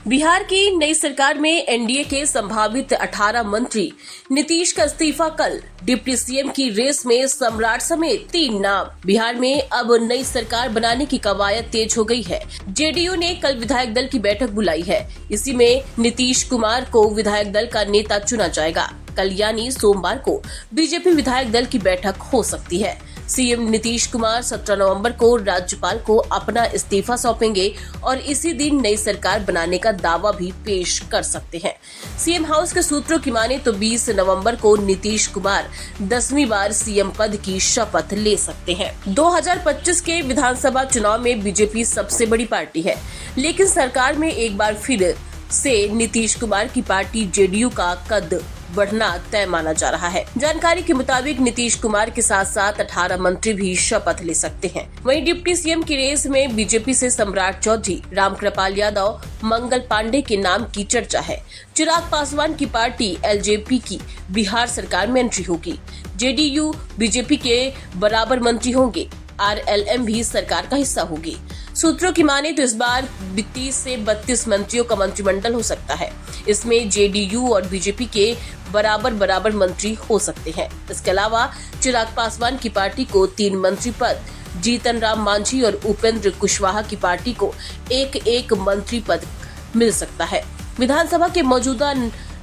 बिहार की नई सरकार में एनडीए के संभावित 18 मंत्री, नीतीश का इस्तीफा कल, डिप्टी सीएम की रेस में सम्राट समेत 3 नाम। बिहार में अब नई सरकार बनाने की कवायद तेज हो गई है। जेडीयू ने कल विधायक दल की बैठक बुलाई है। इसी में नीतीश कुमार को विधायक दल का नेता चुना जाएगा। कल यानी सोमवार को बीजेपी विधायक दल की बैठक हो सकती है। सीएम नीतीश कुमार 17 नवंबर को राज्यपाल को अपना इस्तीफा सौंपेंगे और इसी दिन नई सरकार बनाने का दावा भी पेश कर सकते हैं। सीएम हाउस के सूत्रों की माने तो 20 नवंबर को नीतीश कुमार 10वीं बार सीएम पद की शपथ ले सकते हैं। 2025 के विधानसभा चुनाव में बीजेपी सबसे बड़ी पार्टी है, लेकिन सरकार में एक बार फिर से नीतीश कुमार की पार्टी जेडीयू का कद बढ़ना तय माना जा रहा है। जानकारी के मुताबिक नीतीश कुमार के साथ साथ 18 मंत्री भी शपथ ले सकते हैं। वहीं डिप्टी सीएम की रेस में बीजेपी से सम्राट चौधरी, रामकृपाल यादव, मंगल पांडे के नाम की चर्चा है। चिराग पासवान की पार्टी एलजेपी की बिहार सरकार में एंट्री होगी। जेडीयू बीजेपी के बराबर मंत्री होंगे। आरएलएम भी सरकार का हिस्सा होगी। सूत्रों की माने तो इस बार 30 से 32 मंत्रियों का मंत्रिमंडल हो सकता है। इसमें जेडीयू और बीजेपी के बराबर मंत्री हो सकते हैं। इसके अलावा चिराग पासवान की पार्टी को 3 मंत्री पद, जीतन राम मांझी और उपेंद्र कुशवाहा की पार्टी को एक मंत्री पद मिल सकता है। विधानसभा के मौजूदा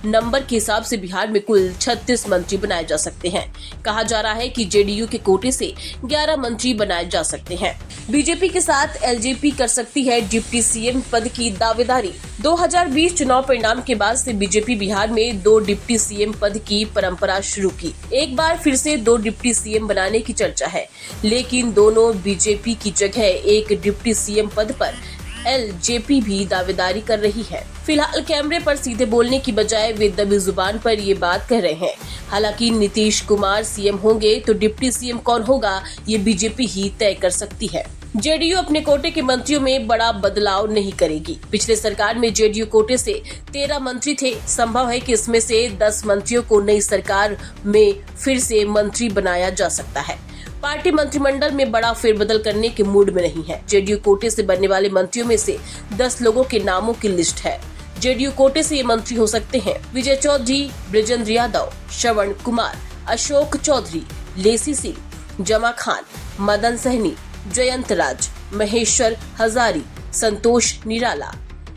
नंबर के हिसाब से बिहार में कुल 36 मंत्री बनाए जा सकते हैं। कहा जा रहा है कि जेडीयू के कोटे से 11 मंत्री बनाए जा सकते हैं। बीजेपी के साथ एलजेपी कर सकती है डिप्टी सीएम पद की दावेदारी। 2020 चुनाव परिणाम के बाद से बीजेपी बिहार में 2 डिप्टी सीएम पद की परंपरा शुरू की। एक बार फिर से 2 डिप्टी सीएम बनाने की चर्चा है, लेकिन दोनों बीजेपी की जगह एक डिप्टी सीएम पद पर एलजेपी भी दावेदारी कर रही है। फिलहाल कैमरे पर सीधे बोलने की बजाय वे दबी जुबान पर ये बात कह रहे हैं। हालांकि नीतीश कुमार सीएम होंगे तो डिप्टी सीएम कौन होगा, ये बीजेपी ही तय कर सकती है। जेडीयू अपने कोटे के मंत्रियों में बड़ा बदलाव नहीं करेगी। पिछले सरकार में जेडीयू कोटे से 13 मंत्री थे। संभव है कि इसमें से 10 मंत्रियों को नई सरकार में फिर से मंत्री बनाया जा सकता है। पार्टी मंत्रिमंडल में बड़ा फेरबदल करने के मूड में नहीं है। जेडीयू कोटे से बनने वाले मंत्रियों में से 10 लोगों के नामों की लिस्ट है। जेडीयू कोटे से ये मंत्री हो सकते हैं: विजय चौधरी, बृजेंद्र यादव, श्रवण कुमार, अशोक चौधरी, लेसी सिंह, जमा खान, मदन सहनी, जयंत राज, महेश्वर हजारी, संतोष निराला।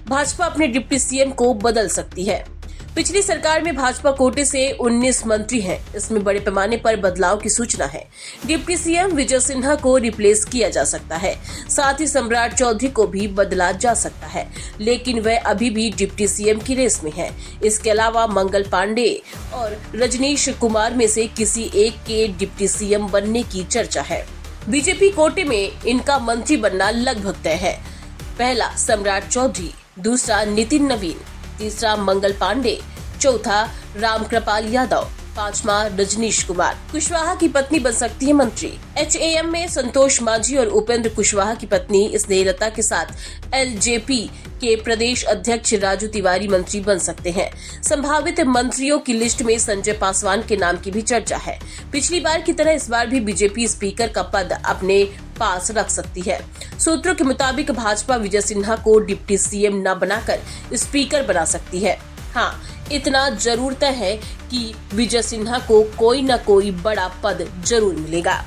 भाजपा अपने डिप्टी सीएम को बदल सकती है। पिछली सरकार में भाजपा कोटे से 19 मंत्री हैं। इसमें बड़े पैमाने पर बदलाव की सूचना है। डिप्टी सीएम विजय सिन्हा को रिप्लेस किया जा सकता है। साथ ही सम्राट चौधरी को भी बदला जा सकता है, लेकिन वह अभी भी डिप्टी सीएम की रेस में है। इसके अलावा मंगल पांडे और रजनीश कुमार में से किसी एक के डिप्टी सीएम बनने की चर्चा है। बीजेपी कोटे में इनका मंत्री बनना लगभग तय है। पहला सम्राट चौधरी, दूसरा नितिन नवीन, तीसरा मंगल पांडे, चौथा रामकृपाल यादव, 5वां रजनीश कुमार। कुशवाहा की पत्नी बन सकती है मंत्री। एचएएम में संतोष मांझी और उपेंद्र कुशवाहा की पत्नी स्नेहलता के साथ एलजेपी के प्रदेश अध्यक्ष राजू तिवारी मंत्री बन सकते हैं। संभावित मंत्रियों की लिस्ट में संजय पासवान के नाम की भी चर्चा है। पिछली बार की तरह इस बार भी बीजेपी स्पीकर का पद अपने पास रख सकती है। सूत्रों के मुताबिक भाजपा विजय सिन्हा को डिप्टी सीएम न बनाकर स्पीकर बना सकती है। हाँ, इतना जरूर तय है कि विजय सिन्हा को कोई न कोई बड़ा पद जरूर मिलेगा।